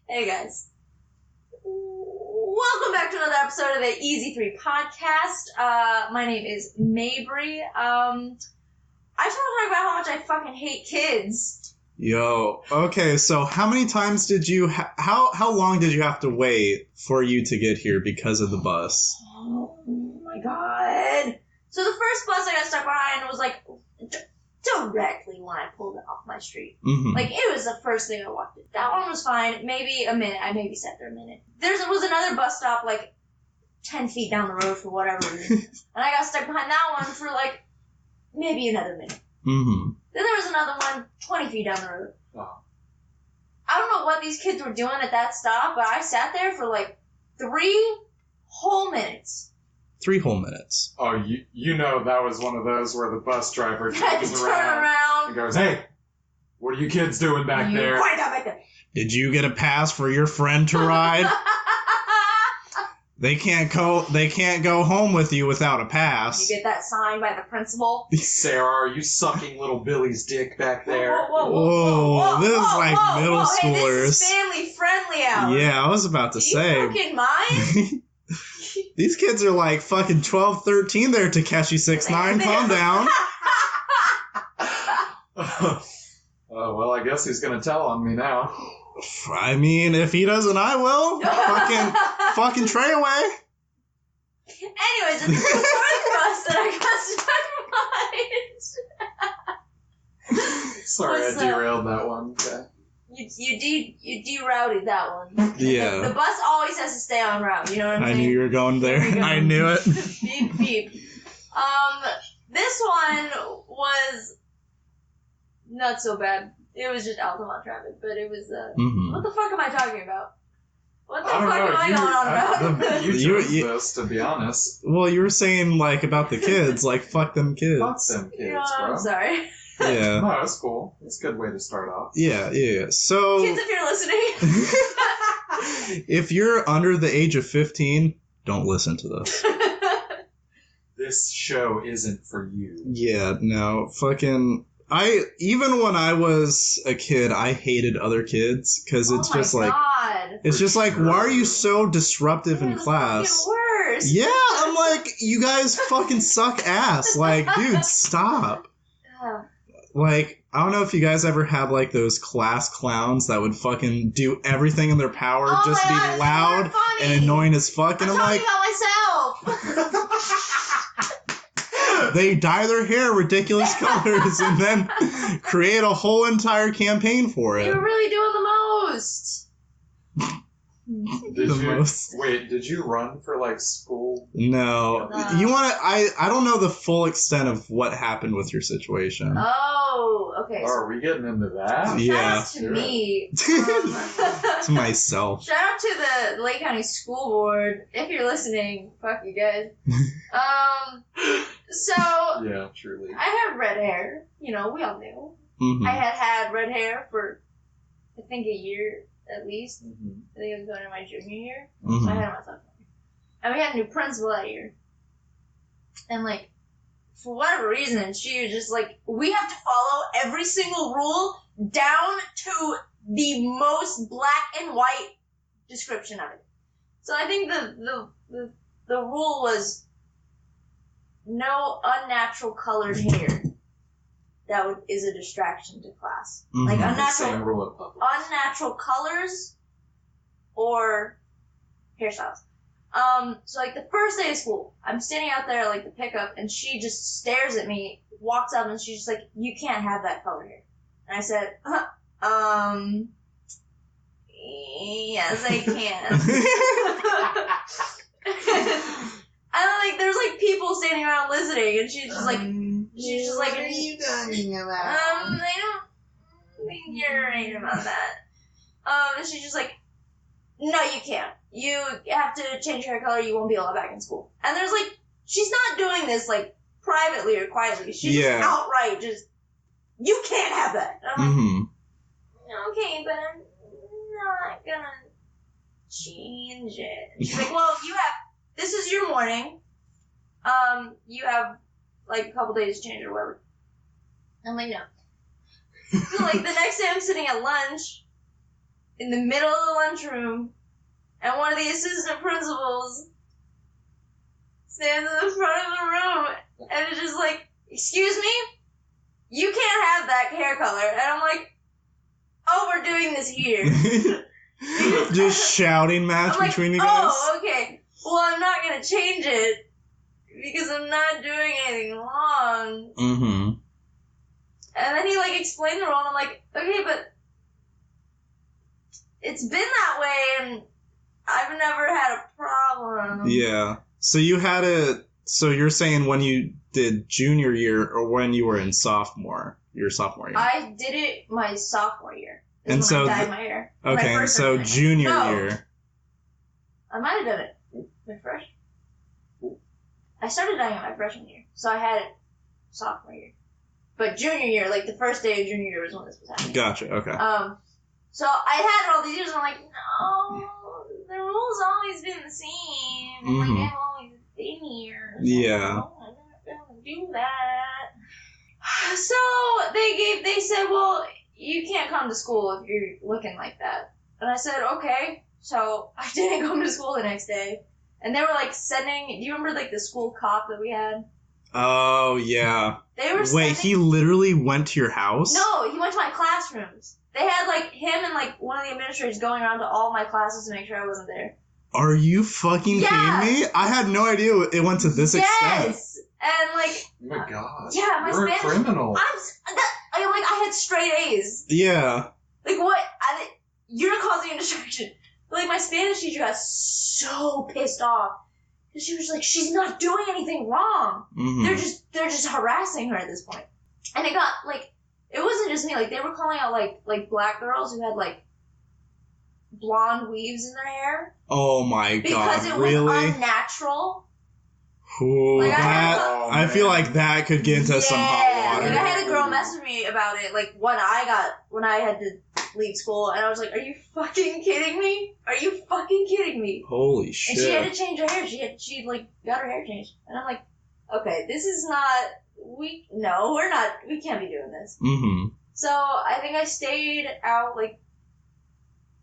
Hey guys. Welcome back to another episode of the EZ3 podcast. My name is Mabry. I just want to talk about how much I fucking hate kids. Yo, okay, so how many times did you, how long did you have to wait for you to get here because of the bus? Oh my god. So the first bus I got stuck behind was like directly when I pulled it off my street. Mm-hmm. Like, it was the first thing I walked in. That one was fine. Maybe a minute. I maybe sat there a minute. There was another bus stop, like, 10 feet down the road for whatever reason. And I got stuck behind that one for, like, maybe another minute. Mm-hmm. Then there was another one 20 feet down the road. Wow. I don't know what these kids were doing at that stop, but I sat there for, like, 3 whole minutes. 3 whole minutes. Oh, you know that was one of those where the bus driver Had to turns turn around around. and goes, "Hey, what are you kids doing back there?" Quiet down back there. Did you get a pass for your friend to ride? They can't go home with you without a pass. You get that signed by the principal. Sarah, are you sucking little Billy's dick back there? Whoa, this is like middle schoolers. Hey, this is family friendly hour. Yeah, I was about to say. Do you fucking mind? These kids are like fucking 12, 13 there, Takeshi 6ix9ine. Calm down. Well, I guess he's gonna tell on me now. I mean, if he doesn't, I will. fucking tray away. Anyways, it's the fourth bus that I got stuck behind. Sorry, I derailed that one. Okay. You derouted that one. Yeah. The bus always has to stay on route, you know what I'm saying? I knew you were going there. I knew it. Beep, beep. This one was not so bad. It was just Altamont traffic, but it was, What the fuck am I talking about? What the fuck am I going on about? You chose this, to be honest. Well, you were saying, like, about the kids, like, fuck them kids. Fuck them kids, bro. I'm sorry. Yeah. No, it's cool. It's a good way to start off. Yeah. So... Kids, if you're listening. If you're under the age of 15, don't listen to this. This show isn't for you. Yeah, no. Fucking... Even when I was a kid, I hated other kids, because it's just like... God. It's just like, why are you so disruptive in class? Worse. Yeah, I'm like, you guys fucking suck ass. Like, dude, stop. Like, I don't know if you guys ever had, like, those class clowns that would fucking do everything in their power just to be loud and annoying as fuck. And I'm like, about myself. They dye their hair ridiculous colors and then create a whole entire campaign for it. You were really doing the most. Did you run for, like, school? No. You want to... I don't know the full extent of what happened with your situation. Oh, okay. Are we getting into that? Yeah. Shout out to me. To myself. Shout out to the Lake County School Board. If you're listening, fuck you guys. So... Yeah, truly. I have red hair. You know, we all knew. Mm-hmm. I had red hair for, I think, a year at least. Mm-hmm. I think it was going to my junior year. Mm-hmm. So I had it myself. And we had a new principal that year. And, like, for whatever reason, she was just like, we have to follow every single rule down to the most black and white description of it. So I think the rule was no unnatural colored hair. That is a distraction to class. Mm-hmm. Like Same rule at public. unnatural colors or hairstyles. So like the first day of school, I'm standing out there like the pickup, and she just stares at me, walks up, and she's just like, "You can't have that color hair." And I said, "Yes, I can." And like there's like people standing around listening, and she's just like, what are you talking about? I don't think you're right about that. And she's just like, no, you can't. You have to change your hair color. You won't be allowed back in school. And there's like, she's not doing this like privately or quietly. She's just outright just, you can't have that. And I'm like, okay, but I'm not gonna change it. And she's like, well, this is your morning. You have like a couple days to change or whatever. I'm like, no. So, like, the next day I'm sitting at lunch in the middle of the lunchroom, and one of the assistant principals stands in the front of the room, and is just like, excuse me? You can't have that hair color. And I'm like, oh, we're doing this here. Just shouting match I'm like, between you guys. oh, okay. Well, I'm not gonna change it because I'm not doing anything wrong. Mm-hmm. And then he, like, explained the rule, and I'm like, okay, but it's been that way, and I've never had a problem. Yeah. So you had a... So you're saying when you did junior year or when you were in your sophomore year? I did it my sophomore year. And when so I dyed my hair. Okay, My and first so time. junior No. year. I might have done it my freshman. I started dyeing it my freshman year, so I had it sophomore year. But junior year, like the first day of junior year was when this was happening. Gotcha, okay. So I had it all these years, and I'm like, no, the rules always been the same. And like, I've always been here. So Yeah. I'm not gonna do that. So they said, well, you can't come to school if you're looking like that. And I said, okay. So I didn't come to school the next day. And they were like sending, do you remember like the school cop that we had? Oh, yeah. They were Wait, he literally went to your house? No, he went to my classrooms. They had like him and like one of the administrators going around to all my classes to make sure I wasn't there. Are you fucking kidding me? I had no idea it went to this extent. Yes! And like... Oh my god. Yeah, my You're Spanish... a criminal. I had straight A's. Yeah. Like what? You're causing a distraction. But like my Spanish teacher got so pissed off. Because she was like, she's not doing anything wrong. Mm-hmm. They're just harassing her at this point. And it got like... It wasn't just me. Like they were calling out like black girls who had like blonde weaves in their hair. Oh my god, because it really? was unnatural. Ooh, Like, I feel like that could get into some hot water. Like I had a girl message me about it, like when I had to leave school, and I was like, "Are you fucking kidding me? Are you fucking kidding me?" Holy shit! And she had to change her hair. She like got her hair changed, and I'm like, "Okay, this is not. We're not. We can't be doing this." Mm-hmm. So I think I stayed out like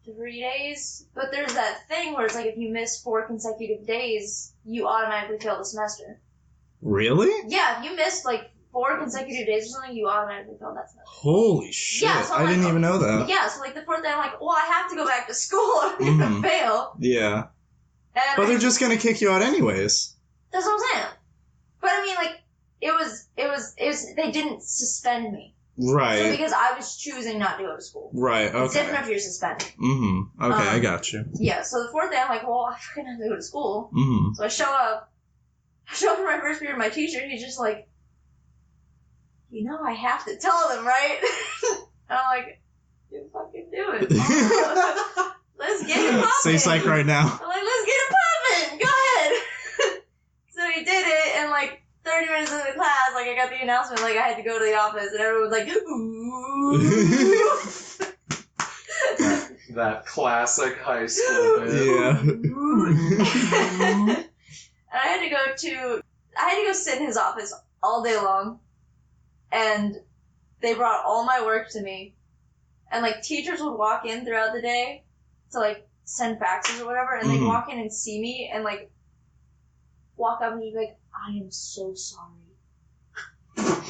3 days, but there's that thing where it's like if you miss 4 consecutive days, you automatically fail the semester. Really? Yeah, if you missed like 4 consecutive days or something, you automatically fail that semester. Holy shit! Yeah, so I didn't even know that. Yeah, so like the 4th day, I'm like, well, I have to go back to school. I'm gonna fail. Yeah. And But they're just gonna kick you out anyways. That's what I'm saying. But I mean, like, it was. They didn't suspend me. Right. So because I was choosing not to go to school. Right. Okay. It's different if you're suspended. Mm-hmm. Okay, I got you. Yeah. So the 4th day, I'm like, well, I freaking have to go to school. Mm-hmm. So I show up for my first period. My teacher, he's just like, I have to tell them, right? And I'm like, you fucking do it. Let's get it poppin'. Say psych right now. I'm like, let's get it poppin'. Go ahead. So he did it, and like 30 minutes into the class, like I got the announcement, like I had to go to the office, and everyone was like, ooh. That classic high school bit. Yeah. And I had to go sit in his office all day long, and they brought all my work to me, and like teachers would walk in throughout the day to like send faxes or whatever, and they'd walk in and see me and like walk up and just be like, I am so sorry.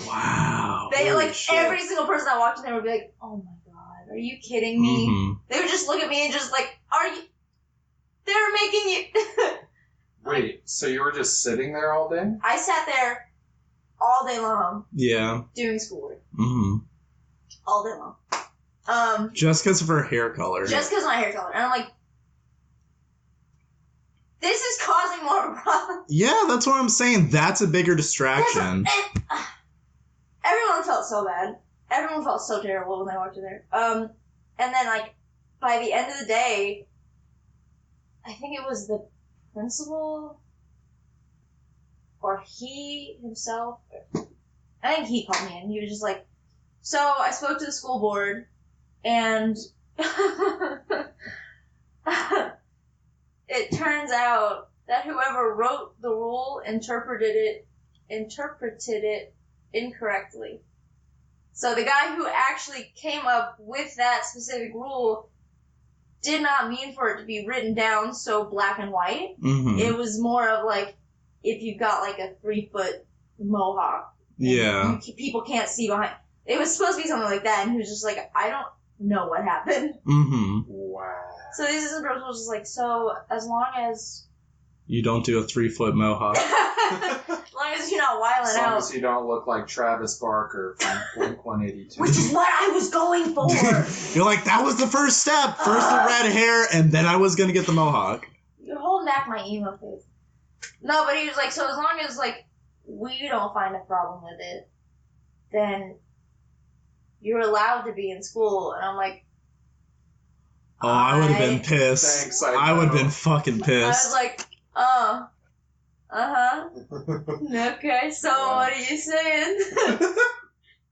Wow. They Holy like shit. every single person that walked in there would be like, oh my god, are you kidding me? Mm-hmm. They would just look at me and just like, are you? They're making you. Wait, so you were just sitting there all day? I sat there all day long Yeah. doing schoolwork Mm-hmm. all day long. Just because of her hair color. Just because of my hair color, and I'm like, this is causing more of a problem. Yeah, that's what I'm saying. That's a bigger distraction. Everyone felt so bad. Everyone felt so terrible when they walked in there. And then, like, by the end of the day, I think it was the principal, or he himself, I think he called me in. He was just like, so I spoke to the school board, and it turns out that whoever wrote the rule interpreted it incorrectly. So the guy who actually came up with that specific rule did not mean for it to be written down so black and white. Mm-hmm. It was more of like, if you've got like a 3-foot mohawk, Yeah. people can't see behind. It was supposed to be something like that, and he was just like, I don't know what happened. Mm-hmm. Wow. So the assistant principal was just like, so as long as You don't do a 3-foot mohawk. as long as you're not wiling As long out. as you don't look like Travis Barker from Blink 182. Which is what I was going for. You're like, that was the first step. First the red hair, and then I was going to get the mohawk. You're holding back my emo face. No, but he was like, so as long as, like, we don't find a problem with it, then you're allowed to be in school. And I'm like, Oh, I would have been pissed. Thanks, I would have been fucking I was pissed. like, okay, so what are you saying?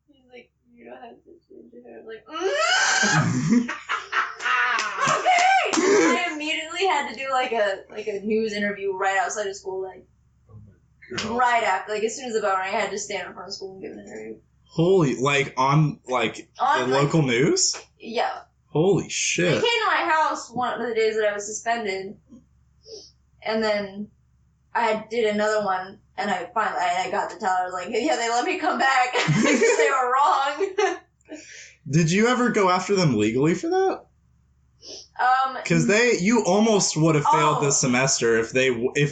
He's like, you don't have to change your hair. I was like, okay! I immediately had to do like a news interview right outside of school, like right after, like as soon as the bell rang, I had to stand in front of school and give an interview. Holy, like on the local news? Yeah. Holy They shit. came to my house one of the days that I was suspended, and then I did another one, and I finally I got to tell her, I was like, yeah, they let me come back because they were wrong. Did you ever go after them legally for that? Because you almost would have failed this semester if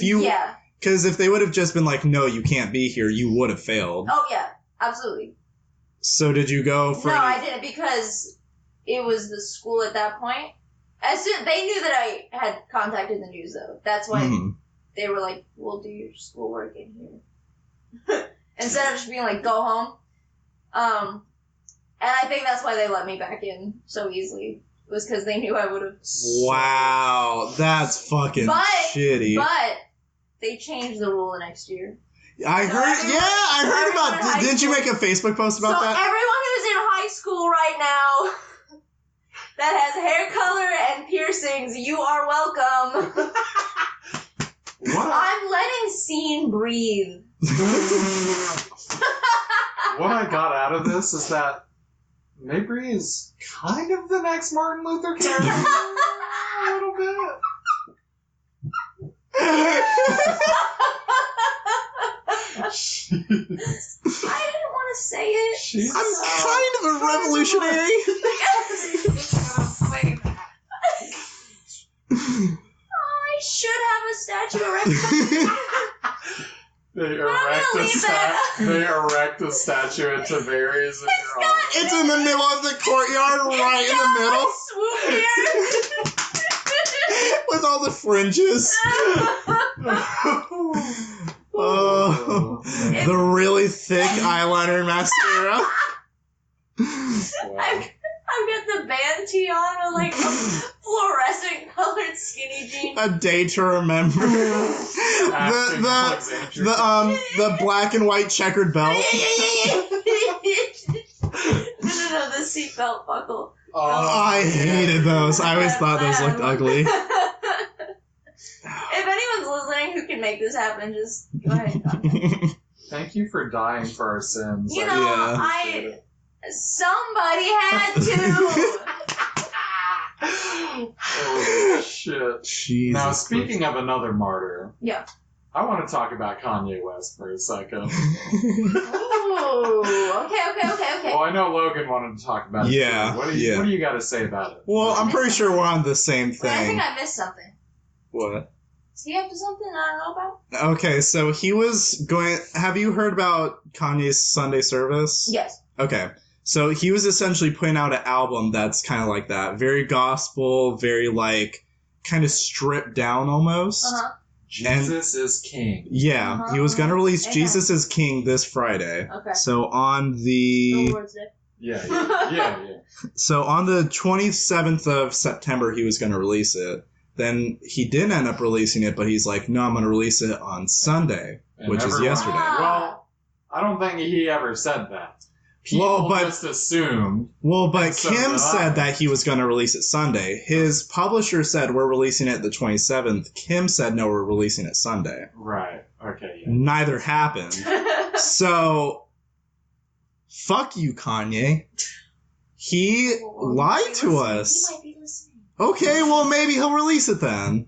you yeah. Because if they would have just been like, no, you can't be here, you would have failed. Oh yeah, absolutely. So did you go for? No, I didn't, because it was the school at that point. As soon they knew that I had contacted the news, though. That's when they were like, "We'll do your schoolwork in here," instead of just being like, "Go home." And I think that's why they let me back in so easily. Was because they knew I would have. Wow, that's fucking shitty. But they changed the rule the next year. I heard about. Didn't you make a Facebook post about that? So everyone who's in high school right now that has hair color and piercings, you are welcome. What? I'm letting Scene breathe. What I got out of this is that Mabry is kind of the next Martin Luther King. A little bit. I didn't want to say it. I'm kind of a revolutionary. I should have a statue erected. They erect a statue at Tiberius in your honor. It's in the middle of the courtyard, right in the middle. Swoop here. With all the fringes. Oh, the really thick eyeliner and mascara. Wow. I've got the band tee on with like a fluorescent colored skinny jeans. A day to remember. the black and white checkered belt. No, the seatbelt buckle. I hated those. I always thought those looked ugly. If anyone's listening who can make this happen, just go ahead and contact. Thank you for dying for our sins. You know, Yeah. Somebody had to. Oh, shit. Jesus Now, Christ. speaking of another martyr, Yeah. I want to talk about Kanye West for a second. Ooh. Okay. Well, I know Logan wanted to talk about it. Yeah, too. What yeah. do you got to say about it? Well, I'm pretty sure we're on the same Wait, I thing. think I missed something. What? Is he up to something I don't know about? Okay, so he was going... Have you heard about Kanye's Sunday service? Yes. Okay. So he was essentially putting out an album that's kind of like that. Very gospel, very like kind of stripped down almost. Uh-huh. Jesus is king. Yeah, he was going to release Okay. Jesus is King this Friday. Okay. So on The the Lord's Day. Yeah. so on the 27th of September he was going to release it. Then he didn't end up releasing it, but he's like, "No, I'm going to release it on Sunday," And which is everyone- yesterday. Well, I don't think he ever said that. People just assumed. Well, but And so Kim did I. said that he was going to release it Sunday. His publisher said we're releasing it the 27th. Kim said no, we're releasing it Sunday. Right. Okay. Yeah. Neither happened. So fuck you, Kanye. He Well, lied to us. He might be listening. Okay, well, maybe he'll release it then.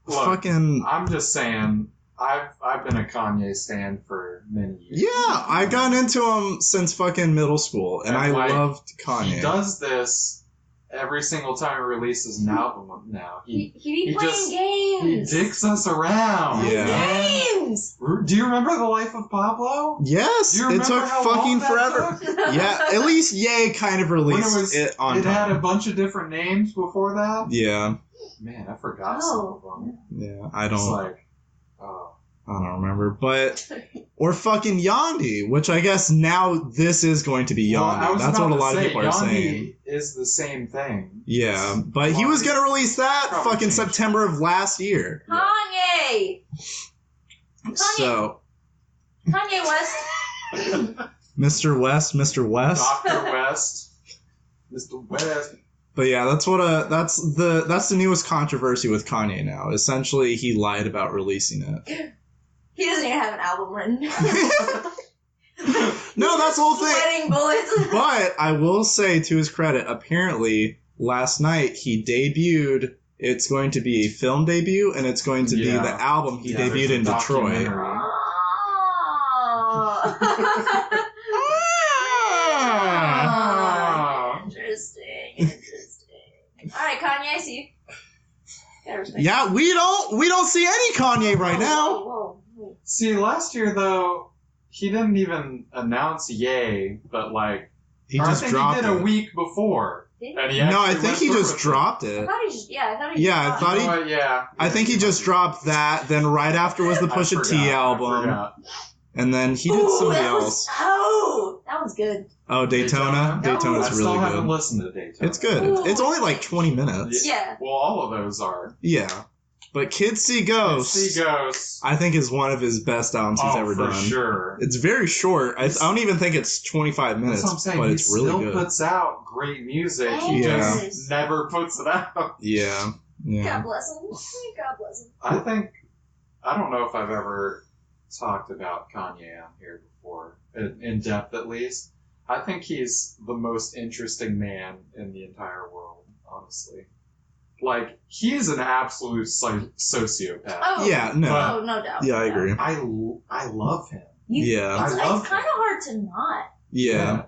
Look, Fucking... I'm just saying, I've been a Kanye stan for many years. Yeah, I got into him since fucking middle school, and I like, loved Kanye. He does this every single time he releases an album now. He be playing He games. dicks us around. Yeah. Games. Do you remember The Life of Pablo? Yes, Do you it remember took how fucking long that forever. took? Yeah, at least Ye kind of When released it on it had a time. bunch of different names before that. Yeah, Man, I forgot some of them. yeah, I It's don't... like, oh. I don't remember, but... Or fucking Yandi, which I guess now this is going to be Yandi. Well, I was That's about what a to lot of say, people are Yandi saying. is the same thing. Yeah, but he was going to release that Probably fucking changed. September of last year. Kanye. So, Kanye West. Mr. West, Mr. West. Dr. West. Mr. West. But yeah, that's the newest controversy with Kanye now. Essentially, he lied about releasing it. He doesn't even have an album written. No, that's the whole thing. Sweating bullets. But I will say, to his credit, apparently last night he debuted. It's going to be a film debut, and it's going to be Yeah. the album he Yeah, debuted there's a in Detroit. documentary. Ah. Interesting. All right, Kanye, I see you. Gotta respect Yeah, we don't see any Kanye you. right now. Whoa. See, last year, though, he didn't even announce Yay, but like, He or just I think dropped he did it. a week before. Did he? And he No, I actually think went he through just with dropped I it. thought he just, yeah, I thought he Yeah, I just thought it. he- You know what? Yeah. I think he just dropped that. Then right after was the Pusha T album, and then he did somebody else. That one's good. Oh, Daytona. Daytona? Daytona's I really still haven't good. listened to Daytona. It's good. Ooh. It's only like 20 minutes. Yeah. Well, all of those are. Yeah, but Kids See Ghosts, See Ghosts. I think, is one of his best albums he's ever for done. sure. It's very short. I don't even think it's 25 minutes, That's what I'm saying. but He it's really still good. puts out great music. He Yeah. just never puts it out. Yeah, yeah. God bless him. God bless him. I don't know if I've ever talked about Kanye on here before, in depth at least. I think he's the most interesting man in the entire world, honestly. Like, he's an absolute sociopath. Oh. Yeah, no. Oh, no doubt. Yeah, I agree. I love him. Yeah. I love It's kind of hard to not. Yeah.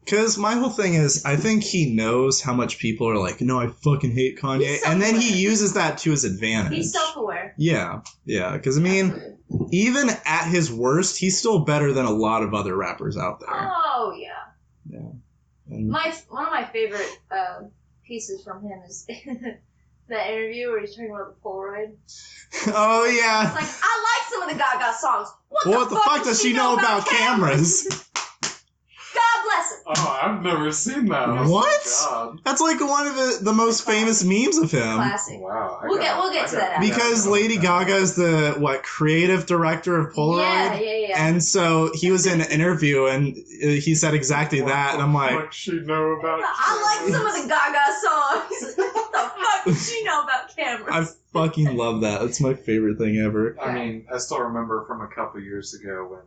Because my whole thing is, I think he knows how much people are like, no, I fucking hate Kanye. He's And then he self-aware. uses that to his advantage. He's self-aware. Yeah, yeah. Because, I mean, even at his worst, he's still better than a lot of other rappers out there. Oh, yeah. Yeah. And One of my favorite pieces from him is that interview where he's talking about the Polaroid. oh, It's yeah. like, I like some of the Gaga songs. What the fuck does she know about cameras? God bless him. Oh, I've never seen that. What? Oh, God. That's like one of the most famous memes of him. Classic. Wow. We'll get to that after. Because Lady Gaga is the, creative director of Polaroid? Yeah. And so he was in an interview and he said exactly that, and I'm like, What she know about I like some of the Gaga songs. What the fuck does she know about cameras? I fucking love that. That's my favorite thing ever. I mean, I still remember from a couple years ago when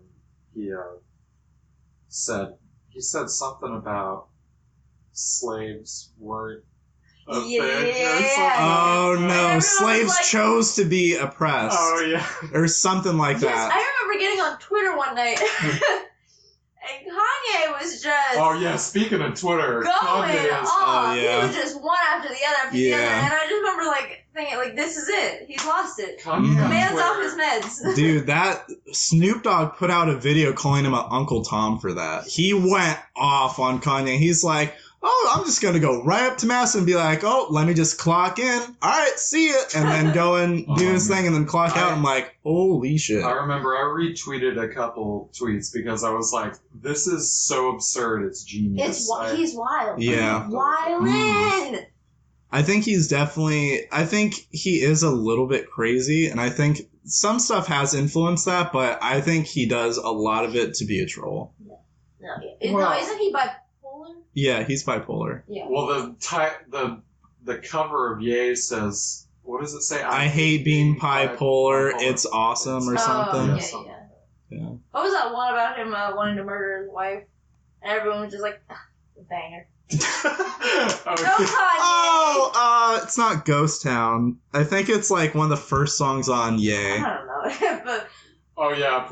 he said something about slaves weren't a thing or something. Oh And no, everyone slaves was like- chose to be oppressed. Oh yeah. Or something like Yes, that. I remember getting on Twitter one night, and Kanye was just Oh yeah. Speaking of Twitter, going Kanye is. off. Oh, yeah. He was just one after the other after the other, Yeah. and I just remember thinking this is it. He's lost it. Kanye The on man's Twitter. off his meds. Dude, that Snoop Dogg put out a video calling him Uncle Tom for that. He went off on Kanye. He's like, oh, I'm just going to go right up to Mass and be like, oh, let me just clock in. All right, see ya. And then go and do his thing and then clock out. I'm like, holy shit. I remember I retweeted a couple tweets because I was like, this is so absurd, it's genius. He's wild. Yeah. He's wildin'. I think he is a little bit crazy, and I think some stuff has influenced that, but I think he does a lot of it to be a troll. No, Well- isn't he bipolar? Yeah, he's bipolar. Yeah. Well, the cover of Ye says, what does it say? I hate being bipolar. It's awesome or something. Oh, Yeah, yeah, something. yeah. Yeah. What was that one about him wanting to murder his wife? And everyone was just like, banger. Oh, it's not Ghost Town. I think it's like one of the first songs on I Yay. don't know, but Oh yeah,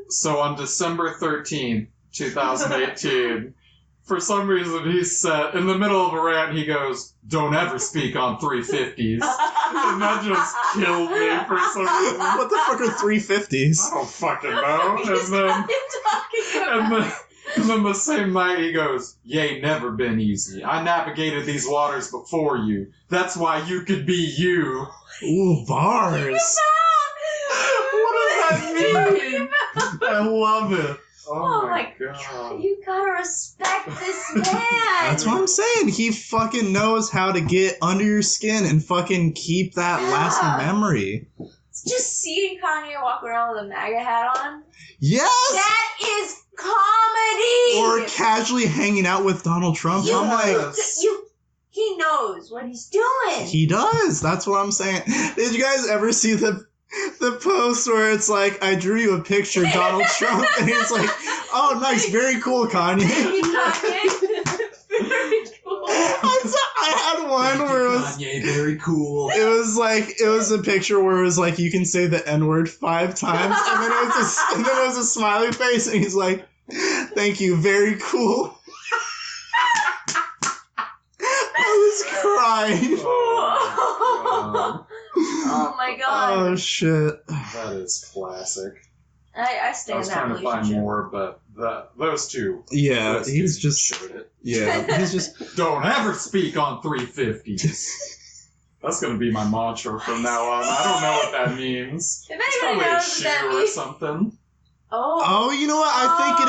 so on December 13th, 2018, for some reason he said, in the middle of a rant, he goes, "Don't ever speak on 350s." And that just killed me for some reason. What the fuck are 350s? I don't fucking know. And then the same night he goes, "Yay, never been easy. I navigated these waters before you. That's why you could be you." Ooh, bars. What does that mean? I love it. Oh my god, you gotta respect this man. That's what I'm saying. He fucking knows how to get under your skin and fucking keep that lasting memory. Just seeing Kanye walk around with a MAGA hat on. Yes! That is comedy! Or casually hanging out with Donald Trump. I'm like... He knows what he's doing. He does. That's what I'm saying. Did you guys ever see the post where it's like, I drew you a picture of Donald Trump, and he's like, oh, nice, very cool, Kanye. Very cool. I had one where it was... Kanye, very cool. It was a picture where it was like, you can say the N-word 5 times, and then it was a smiley face, and he's like, thank you, very cool. I was crying. Oh my god. Oh shit. That is classic. I stay I in was that trying to find relationship. more, but those two. Yeah, those he's two just... showed it. Yeah, he's just... Don't ever speak on 350s. That's gonna be my mantra from now on. I don't know what that means. If It's anybody probably a knows what that shoe or means. something. Oh, you know what? I think it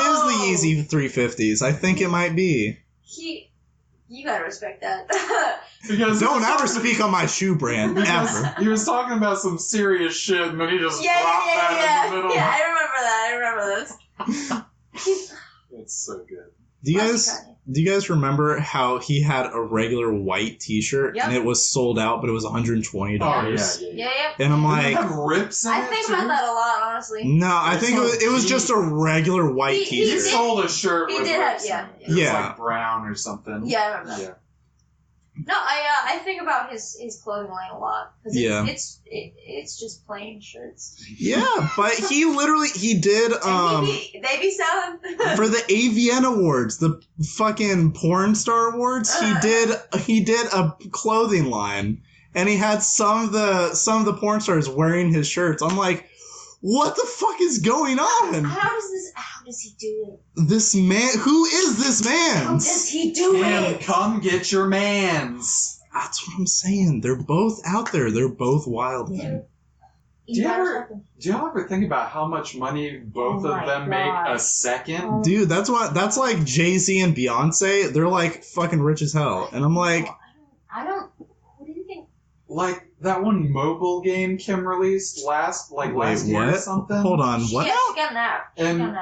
is the Yeezy 350s. I think it might be. You gotta respect that. Because Don't ever speak on my shoe brand, because ever. he was talking about some serious shit, and then he just Yeah, dropped that in the middle. Yeah, I remember this. It's so good. Do you guys remember how he had a regular white T-shirt Yep. and it was sold out, but it was $120? Oh Yeah. And I'm Did it like, have rips in I it, think too? about that a lot, honestly. no, I think it was just a regular white He He T-shirt. sold a shirt He with did have- rips yeah. in it. It was Yeah. like brown or something. Yeah, I remember that. Yeah. No, I think about his clothing line a lot. 'Cause Yeah. It's just plain shirts. Yeah, but he did And they be selling. for the AVN Awards, the fucking porn star awards. He did a clothing line, and he had some of the porn stars wearing his shirts. I'm like, what the fuck is going on? How does he do it? This man, who is this man? How does he do it? Come get your mans. That's what I'm saying. They're both out there. They're both wild. Dude. Do y'all ever think about how much money both Oh of my them make God. a second? Dude, that's like Jay-Z and Beyonce. They're like fucking rich as hell. And I'm like, I don't. What do you think? Like that one mobile game Kim released last year or what? something. Hold on, what? Yeah, she got an app. And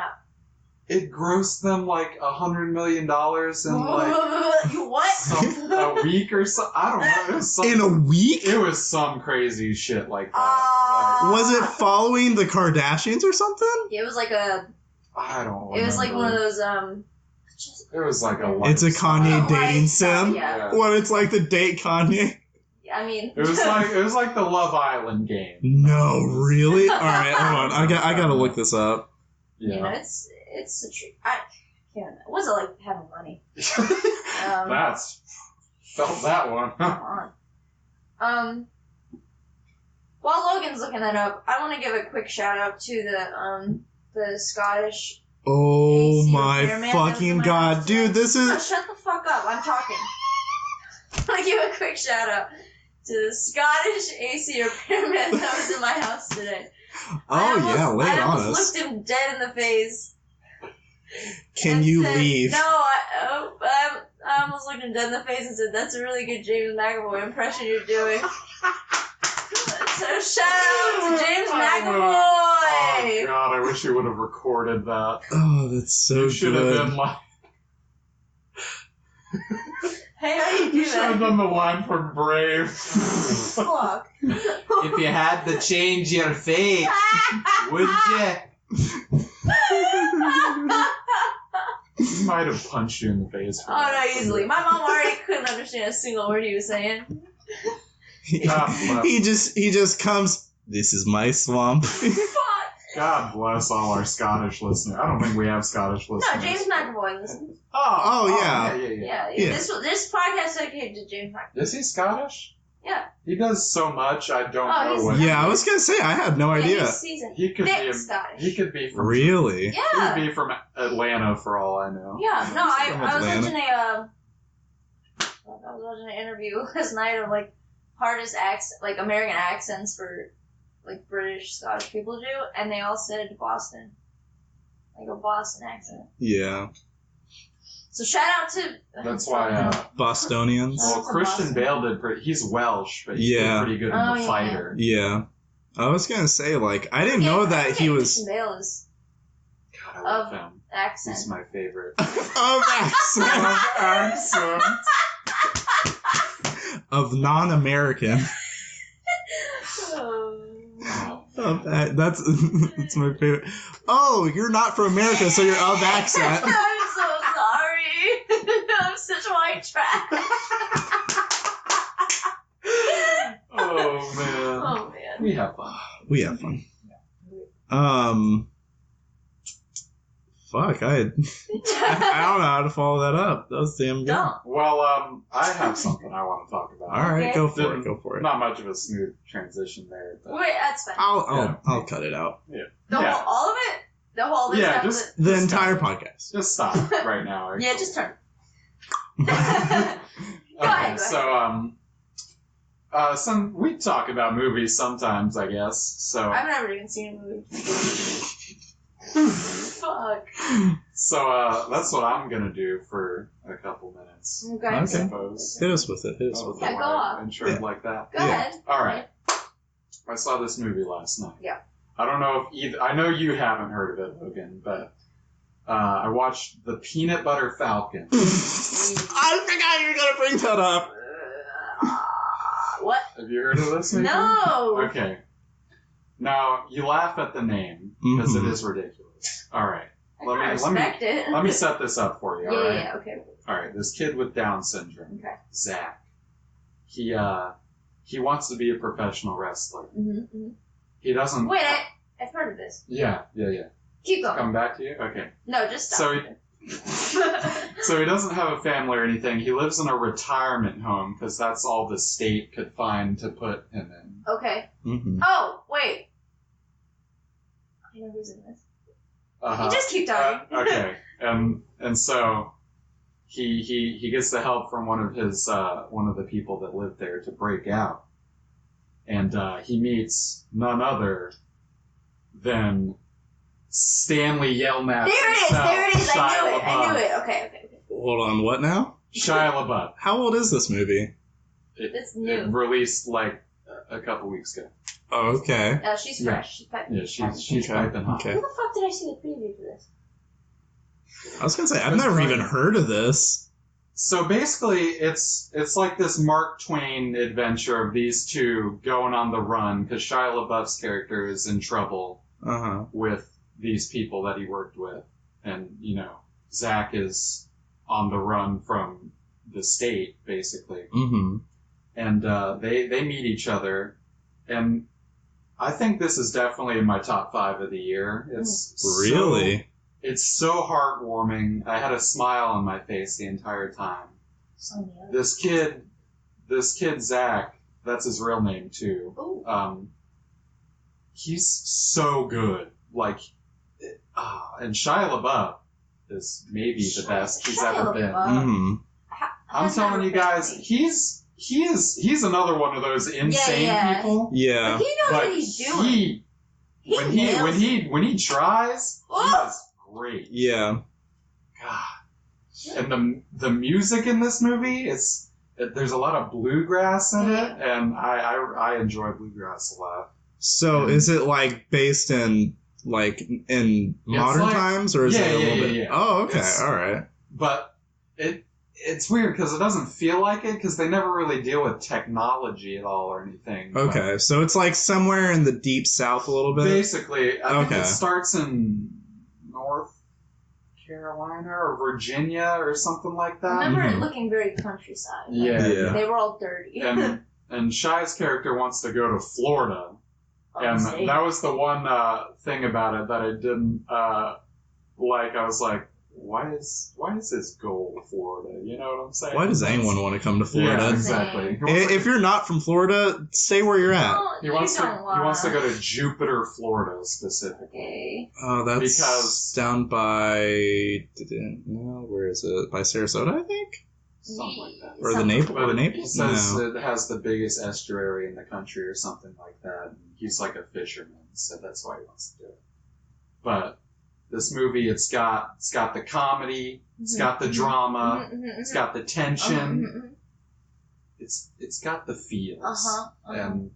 it grossed them like $100 million in like what? a week or so. I don't know. It was some, In a week? It was some crazy shit like that. Was it following the Kardashians or something? It was like a. I don't remember. It was like one of those It was like a. It's a Kanye dating sim. Yeah. What? It's like the date Kanye. I mean. It was like the Love Island game. No, really? All right, hold on. I gotta look this up. Yeah. You know, it's a treat. I can't. What's it like having money? That's felt that one. Come on. While Logan's looking that up, I want to give a quick shout out to the Scottish. Oh AC my repairman that was in fucking my god, house dude! today. This No, is. shut the fuck up! I'm talking. I want to give a quick shout out to the Scottish AC repairman that was in my house today. Oh yeah, lay it I on almost us. looked him dead in the face. Can and you said, leave? No, I almost looked him dead in the face and said, "That's a really good James McAvoy impression you're doing." So shout out to James McAvoy. Oh god, I wish you would have recorded that. Oh, that's so You should have good. been like. Hey, how you You do should have that? done the line from Brave. Fuck. If you had to change your fate, would you? He might have punched you in the face. For Oh that. no, easily. My mom already couldn't understand a single word he was saying. God bless. he just comes. This is my swamp. Fuck. God bless all our Scottish listeners. I don't think we have Scottish listeners. No, James McAvoy listens. Oh, yeah. Yeah. Yeah. This podcast is dedicated to James McAvoy. Is he Scottish? Yeah. He does so much. I don't Oh, know he's- what. Yeah, I was gonna say I had no Yeah, idea. he's seasoned. He could Thick be. Scottish. He could be from. Really? He Yeah. could be from Atlanta for all I know. Yeah. No, I From was Atlanta. watching I was watching an interview last night of like hardest like American accents for like British Scottish people to do, and they all said Boston, like a Boston accent. Yeah. So shout out to. That's why. Bostonians. Well, from Christian Boston. Bale did pretty. He's Welsh, but he Yeah. did pretty good in Oh, The yeah. Fighter. Yeah. I was gonna say, like, I didn't know that he was Christian Bale is God, I love him. accent. He's my favorite. of accent. Accent. Of non-American. Oh. Of that's my favorite. Oh, you're not from America, so you're of accent. I'm so sorry. I'm such white trash. Oh man. Oh man. We have fun. We have fun. Fuck, I don't know how to follow that up. That was damn good. Don't. Well, I have something I want to talk about. All right, Okay. go for it. Go for it. Not much of a smooth transition there. But Wait, that's fine. I'll cut it out. The Yeah. whole, all of it? The whole this Yeah, episode? just The Just entire stop. podcast. Just stop right now. Yeah, just turn. Go Okay, ahead. so we talk about movies sometimes, I guess. So I've never even seen a movie. Fuck. so that's what I'm gonna do for a couple minutes. Okay. I Okay. suppose. Hit us with it. Hit us with Yeah, it. go off. Intro Yeah. like that. Go Yeah. ahead. All right. I saw this movie last night. Yeah. I don't know if either. I know you haven't heard of it, Logan, but I watched The Peanut Butter Falcon. I forgot you were gonna bring that up. What? Have you heard of this movie? No. Okay. Now you laugh at the name because it Mhm. is ridiculous. All right. I Let kinda me- respect it. Let me set this up for you. Yeah, All right. yeah, okay. All right. This kid with Down syndrome, Okay. Zach. He wants to be a professional wrestler. Mm-hmm. He doesn't. Wait, I've heard of this. Yeah. Keep going. Come back to you. Okay. No, just stop. So he doesn't have a family or anything. He lives in a retirement home because that's all the state could find to put him in. Okay. Mm-hmm. Oh, wait. I know who's in this. Uh-huh. You just keep talking. Okay. And so he gets the help from one of the people that lived there to break out. And he meets none other than Stanley Yelnats. There it is. I knew LaBeouf. it. Okay. Hold on, what now? Shia LaBeouf. How old is this movie? It's It new. released like a couple weeks ago. Oh, okay. She's Yeah. fresh. She's piping. Yeah, she's Okay, piping hot. okay. Who the fuck did I see the preview for this? I was gonna say I've That's never right. even heard of this. So basically, it's like this Mark Twain adventure of these two going on the run because Shia LaBeouf's character is in trouble Uh huh. with these people that he worked with, and Zach is on the run from the state basically, Mm-hmm. and they meet each other, and I think this is definitely in my top 5 of the year. It's Really? It's so heartwarming. I had a smile on my face the entire time. This kid Zach, that's his real name too. Ooh. He's so good. And Shia LaBeouf is maybe the best he's Shia ever been. LaBeouf. Mm-hmm. I'm telling you guys, he's another one of those insane Yeah. people. Yeah. He knows But what he's doing. when he tries, Oh! he is great. Yeah. God. And the music in this movie there's a lot of bluegrass in it, and I enjoy bluegrass a lot. So is it like based in modern like- times, or is Yeah, it a yeah, little yeah, bit? yeah. Oh, okay, It's- all right. But it's weird because it doesn't feel like it because they never really deal with technology at all or anything. Okay, so it's like somewhere in the deep south a little bit? Basically, I think Okay. it starts in North Carolina or Virginia or something like I that. remember Mhm. it looking very countryside. Like, Yeah. They were all dirty. And Shy's character wants to go to Florida. And Upstate. that was the one thing about it that I didn't like. I was like, why is his goal Florida? You know what I'm saying? Why does anyone want to come to Yeah, Florida? exactly. He wants to- If you're not from Florida, stay where you're at. No, he wants you don't he wants to go to Jupiter, Florida specifically. Okay. Oh, that's Because- down by... No, where is it? By Sarasota, I think? Something like that. Or the Something. Naples? But Or it Naples? says No. it has the biggest estuary in the country or something like that. And he's like a fisherman, so that's why he wants to do it. But this movie, it's got the comedy, it's got the drama, it's got the tension, it's got the feels, and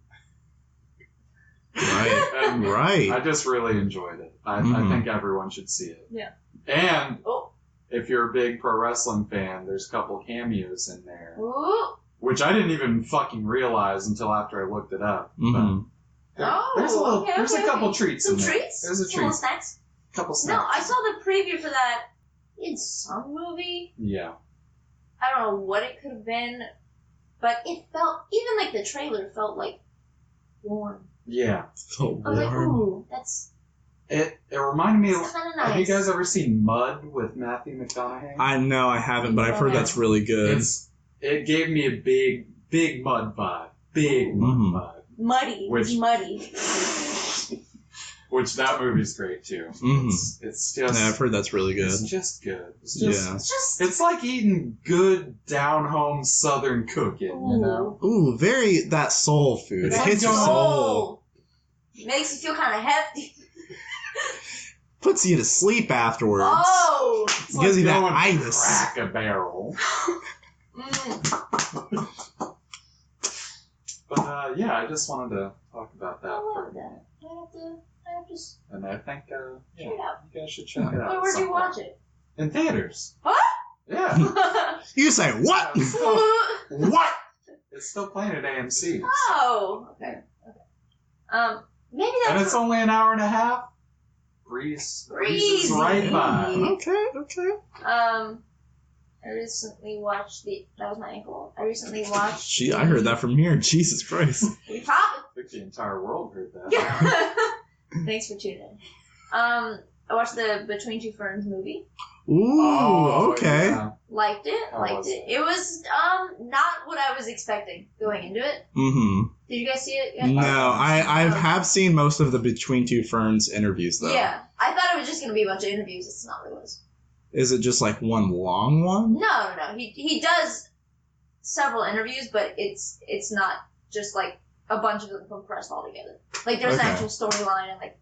Right. and Right. I just really enjoyed it. I Mhm. think everyone should see it. Yeah. And Oh. if you're a big pro wrestling fan, there's a couple cameos in there, Ooh. which I didn't even fucking realize until after I looked it up. Mhm. But Oh, there's a little, okay, there's a okay, couple okay. treats Some in there. treats? There's a Some little treat. snacks? Couple No, snacks. I saw the preview for that in some movie. Yeah. I don't know what it could have been, but it felt, even like the trailer felt like warm. Yeah. So I was like, warm. ooh, that's It reminded me kind of nice. Have you guys ever seen Mud with Matthew McConaughey? I know I haven't, but I've heard that's really good. It gave me a big Mud vibe. Big Mud Mhm. vibe. Muddy. Which- It's muddy. Which that movie's great too. Mhm. It's just Yeah, I've heard that's really good. It's just good. It's just Yeah. It's just it's like eating good down home southern cooking, you know? Ooh, very that soul food. It's It like hits your going- soul. Makes you feel kind of hefty. Puts you to sleep afterwards. Oh. It's Gives you that going itis. Crack a barrel. Mm. But yeah, I just wanted to talk about that I for love a minute. that. I have to And I think check yeah, it out. you guys should check it out. Wait, at where'd some you watch point. it? In theaters. What? Yeah. You say what? What? It's still playing at AMC. Oh. Okay. Maybe And that's it's only an hour and a half. Breeze is right Breezy. by. Okay. I recently watched that was my ankle. I recently watched. Gee, I heard that from here. Jesus Christ. We probably. I think the entire world heard that. Thanks for tuning in. I watched the Between Two Ferns movie. Ooh, Oh, okay. yeah. Liked it. How Liked was it. It was not what I was expecting going into it. Mm-hmm. Did you guys see it yet? No, I have seen most of the Between Two Ferns interviews, though. Yeah, I thought it was just gonna be a bunch of interviews. It's not what it was. Is it just like one long one? No. He does several interviews, but it's not just like a bunch of them compressed all together. Like there's an Okay. actual storyline and like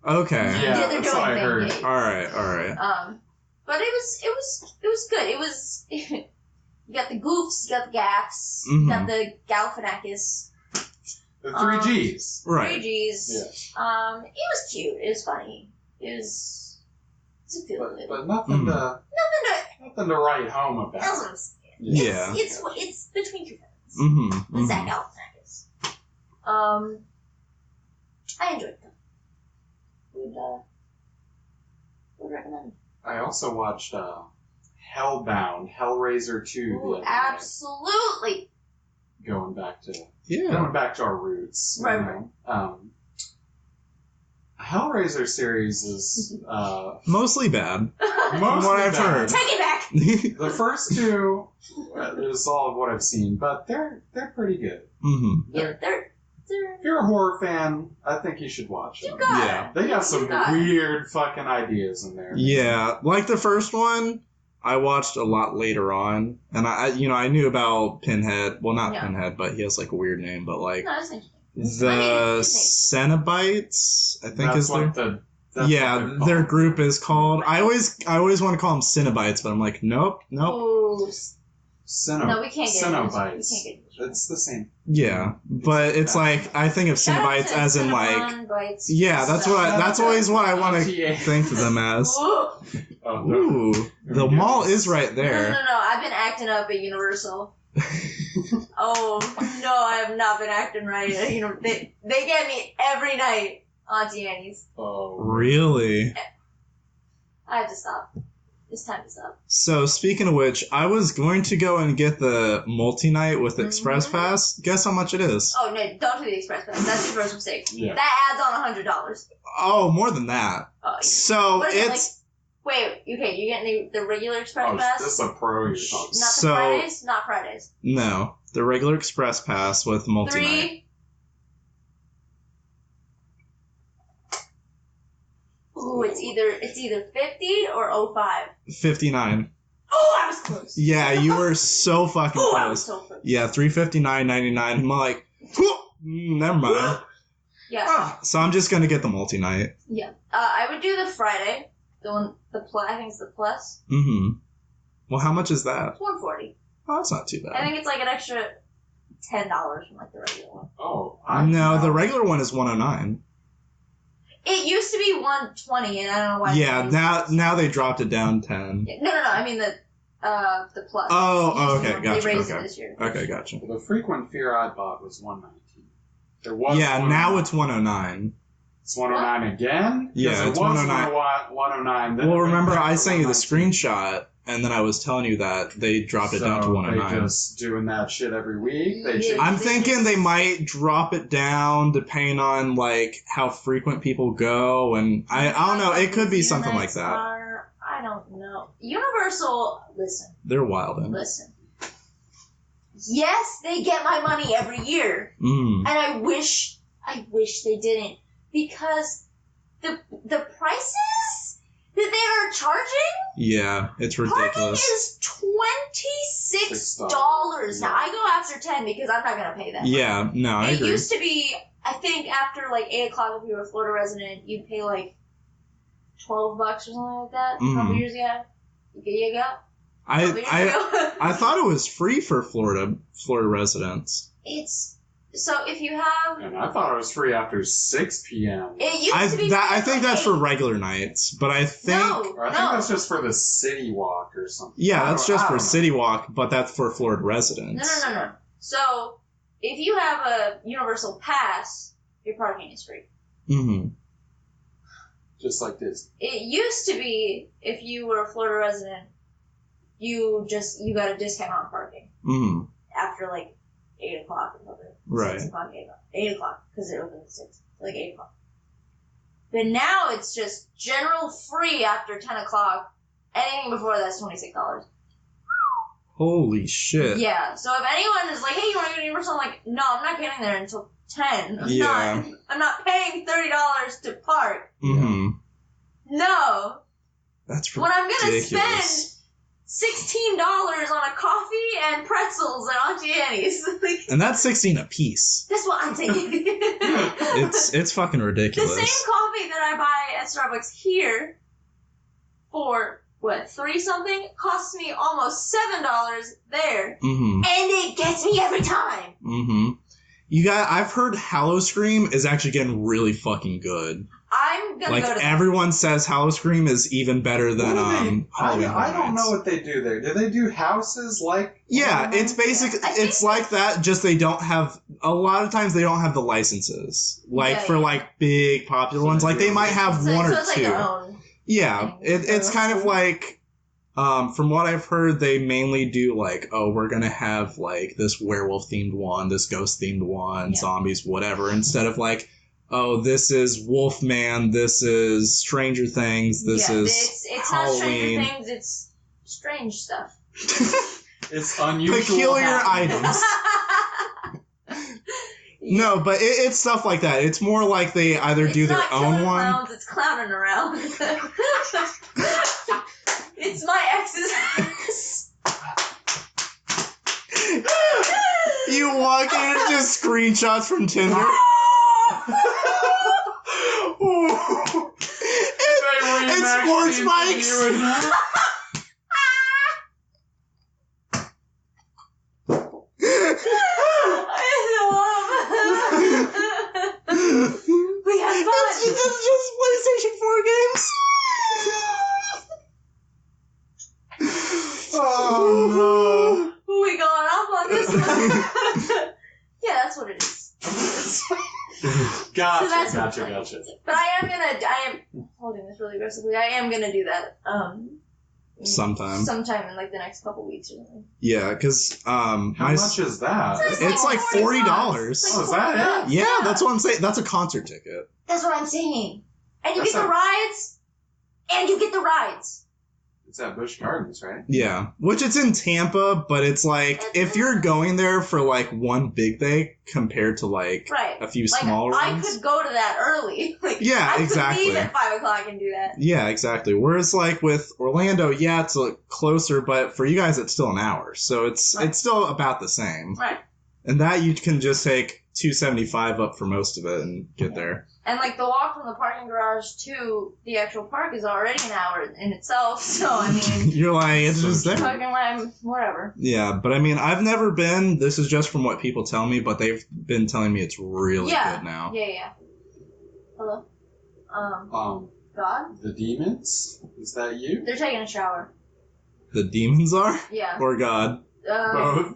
Okay. Yeah, they're that's doing what I heard. things. All right. But it was good. It was you got the goofs, you got the gaffs, you Mhm. got the Galifianakis, The three G's. Right. 3Gs. Yeah. It was cute. It was funny. It's a feel good. But nothing to nothing to write home about. That's what I'm saying. Yeah. It's Between Two Ferns. Mm-hmm. With Zach Galifianakis. I enjoyed them. Would recommend. I also watched Hellbound, Hellraiser 2 the Ooh, other absolutely. night, going back Yeah. to our roots. Right, you know. Hellraiser series is Mostly bad. mostly From what I've bad. heard. Take it back. The first two is all of what I've seen, but they're pretty good. Mm-hmm. Yeah, they're If you're a horror fan, I think you should watch you them. got Yeah. it. They got some You got it. weird fucking ideas in there. Yeah, like the first one, I watched a lot later on, and I knew about Pinhead. Well, not Yeah. Pinhead, but he has like a weird name. But like No, it's interesting. the Cenobites, I think That's is their what that's yeah what they're their called. group is called. I always want to call them Cenobites, but I'm like nope. Ooh, no, we can't get into this. Cenobites. We can't get into this. It's the same. Yeah, but it's like I think of Shout out Cenobites to as in like Cinnabon Bites. yeah, that's what that's always what I want to Yeah. think of them as. Ooh. Oh, Ooh, the mall is right No, there. I've been acting up at Universal. Oh, no, I have not been acting right. They get me every night, Auntie Annie's. Oh, Really? I have to stop. It's time to stop. So, speaking of which, I was going to go and get the multi-night with Express Pass. Guess how much it is? Oh, no, don't do the Express Pass. That's your first mistake. Yeah. That adds on $100. Oh, more than that. Oh, So, what is it, it's... wait, okay, you getting the regular Express Oh, Pass? this is a pro you're talking. Not the So- Fridays? Not Fridays. No, the regular Express Pass with multi-night. 3. Ooh, it's either 50 or 05. 59. Oh, I was close. Yeah, you were so fucking Oh, I was close. so close. Yeah, $359.99. I'm like, never mind. Yeah. So I'm just gonna get the multi-night. Yeah. I would do the Friday. The one, I think it's the plus. Mm-hmm. Well, how much is that? It's $140. Oh, that's not too I bad. think it's like an extra $10 from like the regular one. Oh, No, the regular one is $109. It used to be $120, and I don't know why. Yeah, now they dropped it down 10. No. I mean the plus. Oh, It used to okay, be gotcha. They raised Okay. it this year. Okay, gotcha. The frequent fear I bought was 119. There was Yeah, 109. now it's 109. It's 109 again? Yeah, Because it's it was 109. 109. Then Well, it went remember, back I to sent you the 119. screenshot, and then I was telling you that they dropped it down to So 109. they just doing that shit every week? They Yeah. should. I'm They thinking just- they might drop it down depending on like how frequent people go, and I don't know. It could be something like Units that. I don't know. Universal, They're wild. listen. Yes, they get my money every year, Mm. and I wish they didn't, because the prices that they are charging. Yeah, it's Parking ridiculous. is $26 now. I go after 10 because I'm not gonna pay that. Yeah, no, I It agree. used to be, I think, after like 8 o'clock, if you were a Florida resident, you'd pay like $12 or something like that. A couple Mhm. years ago, you got. I thought it was free for Florida It's residents. so if you have, And I thought it was free after 6 p.m. it used to be. I think that's for like regular nights, but I think Or I think that's just for the city walk or something. yeah, I that's don't- just I for don't know. City Walk, but that's for Florida residents. No. So if you have a Universal Pass, your parking is free. Mm-hmm. Just like this. It used to be if you were a Florida resident, you got a discount on parking Mm-hmm. after like 8 o'clock or something. Right. 6 o'clock, 8 o'clock, because it opens at 6, like 8 o'clock. But now it's just general free after 10 o'clock. Anything before that's $26. Holy shit. Yeah, so if anyone is like, hey, you want to go to Universal? I'm like, no, I'm not getting there until 10. I'm not paying $30 to park. Mm-hmm. No. That's When I'm going to ridiculous. spend $16 on a coffee and pretzels at Auntie Annie's. Like, And that's 16 a piece. that's what I'm thinking. It's fucking The ridiculous. same coffee that I buy at Starbucks here for, what, 3 something, costs me almost $7 there. Mm-hmm. And it gets me every time. Mm-hmm. I've heard Hallow Scream is actually getting really fucking good. I'm gonna Like, go to that. everyone says Hallow Scream is even better than What do they- Halloween I don't Horror know Nights. what they do there. Do they do houses like? Yeah, Horror it's Nights? basic. I think It's like that. Just they don't have. A lot of times they don't have the licenses. Like Yeah, for yeah. like big popular So ones, they like they do- might have so, one so or it's two. like their own. Yeah, thing. it's So kind that's of cool. like. From what I've heard, they mainly do like, oh, we're gonna have like this werewolf themed one, this ghost themed one, Yeah. zombies, whatever. Instead of like, oh, this is Wolfman, this is Stranger Things, this yeah, is it's not Stranger Halloween. Things, it's strange stuff. It's unusual. Peculiar happenings. items. No, but it's stuff like that. It's more like they either do their not own killing one. Clowns, it's clowning around. It's my ex's house. You walk in, it's just screenshots from Tinder. It's sports bikes. We had fun. It's just PlayStation 4 games. Gotcha, So that's gotcha. But I am holding this really aggressively. I am gonna do that. Sometime in like the next couple weeks or something. Yeah, because How much is that? it's like $40. Oh, is that it? Yeah, that's what I'm saying. That's a concert ticket. That's what I'm saying. And you That's get the rides. And you get the rides. It's at Busch Gardens, right? Yeah, which it's in Tampa, but it's like if you're going there for like one big day compared to like Right. a few Like, smaller I ones. could go to that early. Like, Yeah, I exactly. could leave at 5 o'clock and do that. Yeah, exactly. Whereas like with Orlando, yeah, it's closer, but for you guys, it's still an hour, so it's still about the same. Right. And that you can just take $275 up for most of it and get there. And like the walk from the parking garage to the actual park is already an hour in itself. So I mean, You're like, it's just there. fucking whatever. Yeah, but I mean, I've never been. This is just from what people tell me, but they've been telling me it's really good now. Yeah. Hello. God. The demons? Is that you? They're taking a shower. The demons are? Yeah. Or God? Both.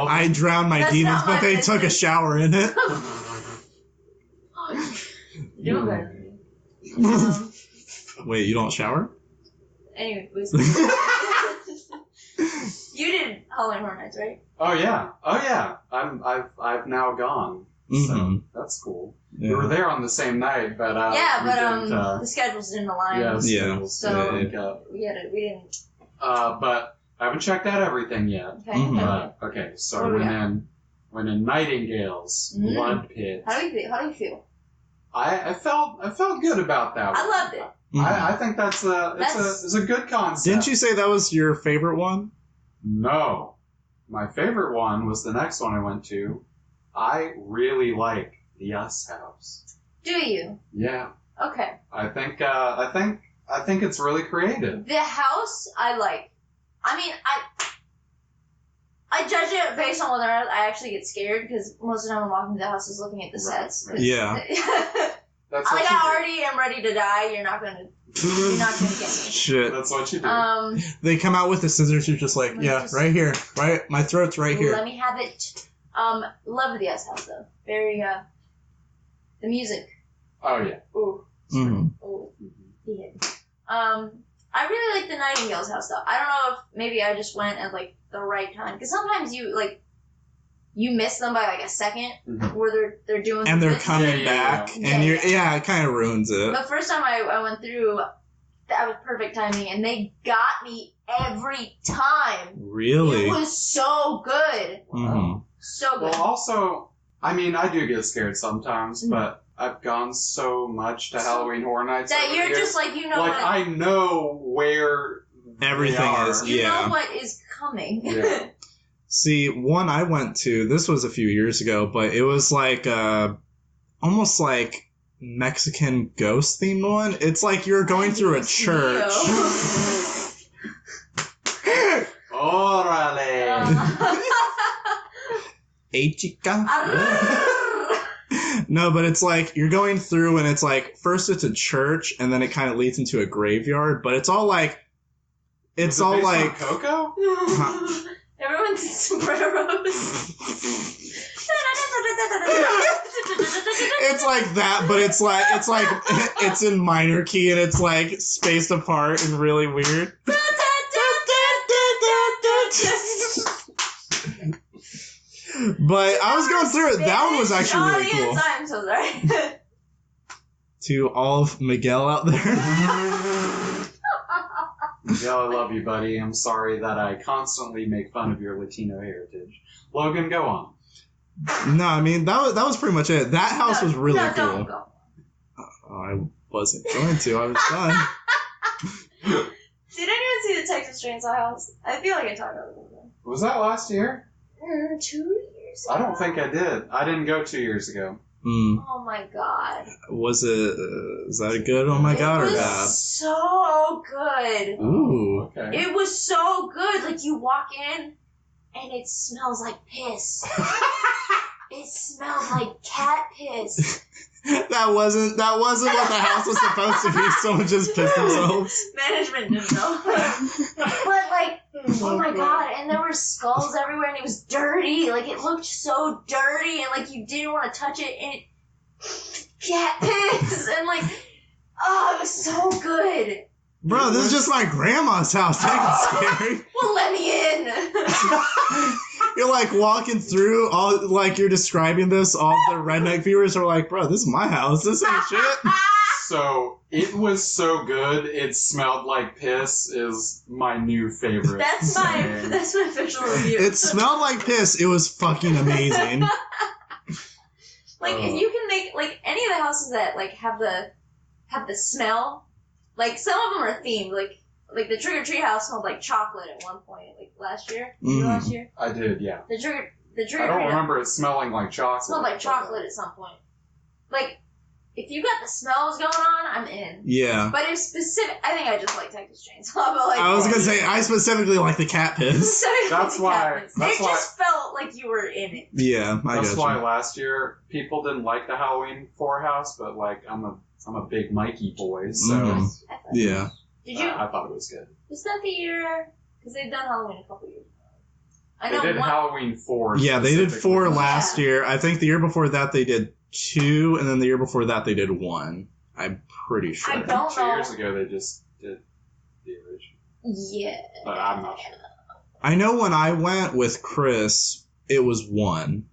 I drowned my That's demons, not but my they business. took a shower in it. Do better than me. Wait, you don't shower? Anyway, you did Halloween Horror Nights, right? Oh yeah. I've now gone. So Mhm. that's cool. Yeah. We were there on the same night, but the schedules didn't align. Yeah. So yeah. we didn't. But I haven't checked out everything yet. Okay. Mhm. Okay, so What do we when in Nightingale's Mm. Blood Pit, How do you feel? I felt good about that. I one. loved it. Mhm. I think it's a good concept. Didn't you say that was your favorite one? No, my favorite one was the next one I went to. I really like the Us House. Do you? Yeah, Okay. I think it's really creative. The house I like. I mean, I judge it based on whether or not I actually get scared because most of the time I'm walking to the house is looking at the Right, sets. right. Yeah. That's what you I do. already am ready to die. You're not gonna get me. Shit. That's what you do. They come out with the scissors, you're just like, yeah, right here. Right? My throat's right here. Let me have it. Love the S House though. Very the music. Oh yeah. Ooh. Mhm. Ooh. He hit me. I really like the Nightingale's house though. I don't know if maybe I just went at like the right time because sometimes you miss them by like a second Mhm. where they're doing And they're this. coming Yeah. back, Yeah, and yeah. it kind of ruins it. The first time I went through, that was perfect timing, and they got me every time. Really? It was so good, Mhm. so good. Well, also, I mean, I do get scared sometimes, Mhm. but I've gone so much to Halloween Horror Nights that over you're the years. just like like I know where Everything they are. is- you yeah. know what is coming. Yeah. See, one I went to, this was a few years ago, but it was like almost like Mexican ghost themed one. It's like you're going through a Dios church. Órale. Hey, chica. Arrrr. No, but it's like you're going through and it's like first it's a church and then it kind of leads into a graveyard, but it's all like Is it based on Coco? Everyone's sombreros. It's like that, but it's like it's in minor key and it's like spaced apart and really weird. But I was going through it. That one was actually really cool. I'm so sorry. To all of Miguel out there. Yeah, I love you, buddy. I'm sorry that I constantly make fun of your Latino heritage. Logan, go on. No, I mean that was pretty much it. That house was really no, cool. Don't go. Oh, I wasn't going to. I was done. Did anyone see the Texas Chainsaw House? I feel like I talked about it before. Was that last year? 2 years ago? I don't think I did. I didn't go 2 years ago. Oh my god. Was it? Is that good? Oh my god, or It was bad? so good. Ooh. Okay. It was so good. Like, you walk in, and it smells like piss. It smells like cat piss. That wasn't what the house was supposed to be. Someone just pissed themselves. Management didn't know. But, like, Oh my god, and there were skulls everywhere, and it was dirty. Like, it looked so dirty, and, like, you didn't want to touch it, and it... cat piss, and, like, oh, it was so good. Bro, this is just my grandma's house. That ain't scary. Well, let me in. You're like walking through, all like you're describing this. All the redneck viewers are like, bro, this is my house. This ain't shit. So, it was so good, it smelled like piss is my new favorite. That's my official review. It smelled like piss. It was fucking amazing. Like, if you can make, like, any of the houses that, like, have the smell, like, some of them are themed, like the Trick or Treat house smelled like chocolate at one point, like, last year. Last year? I did, yeah. The Trick or Treat I don't remember it smelling like chocolate. It smelled like chocolate at some point. Like, if you got the smells going on, I'm in. Yeah. But if specific, I think I just like Texas Chainsaw, but like... I was gonna say, I specifically like the cat piss. That's why... It just felt like you were in it. Yeah, I That's got why you. last year people didn't like the Halloween 4 house, but like I'm a big Mikey boy, so Mhm. Yeah. Did you... I thought it was good. Was that the year... Because they've done Halloween a couple years ago. I They know did one... Halloween 4. Yeah, they did 4 specifically. last year. I think the year before that they did 2, and then the year before that they did 1. I'm pretty sure. I don't 2 know. years ago they just did the original. Yeah. But I'm not sure. I know when I went with Chris, it was 1.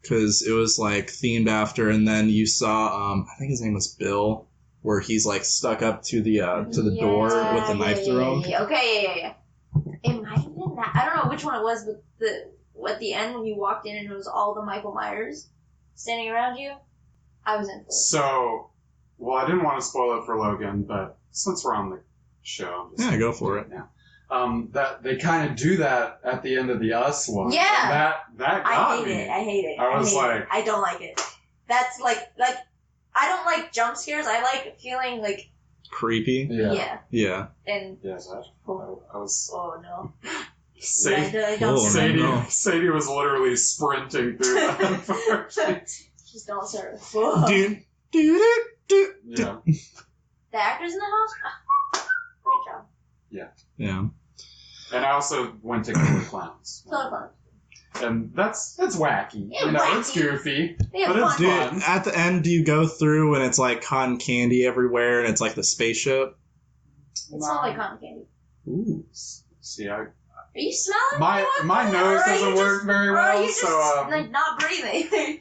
Because it was, like, themed after, and then you saw, I think his name was Bill, where he's, like, stuck up to the door with the knife through him. Yeah. Okay, yeah. It might have been that. I don't know which one it was, but at the end when you walked in and it was all the Michael Myers standing around you, I was in for it. So, well, I didn't want to spoil it for Logan, but since we're on the show, I'm just Yeah, go for it. now. That they kind of do that at the end of the Us one. Yeah. And that got I hate me. it. I hate it. I was hate like- it. I don't like it. That's like I don't like jump scares. I like feeling like Creepy. Yeah. Yeah. and Yes, I was. oh no. Sadie, Yeah, I don't Oh, Sadie, no. Sadie was literally sprinting through that. Just don't start. Whoa. Do, do, do, do. Yeah. The actors in the house. Great job. Yeah. And I also went to Killer Clowns. Totally fun. And that's wacky. Yeah, You know, it's wacky. goofy. They have But it's fun. Dude, fun. at the end, do you go through and it's like cotton candy everywhere and it's like the spaceship? It smells like cotton candy. Ooh. See, Are you smelling? my nose doesn't work very Or are well, you just so like not breathing?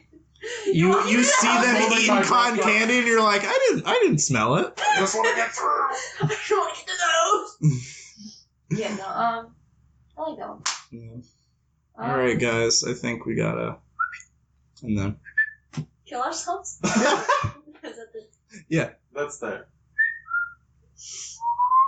You want me you to see help them you? Holding eating my cotton breath. candy and you're like, I didn't smell it. just want to get through. I don't want to get the nose. Yeah, no, I like that one. Yeah. All right, guys. I think we gotta, and then Kill ourselves? Is that the... That's there.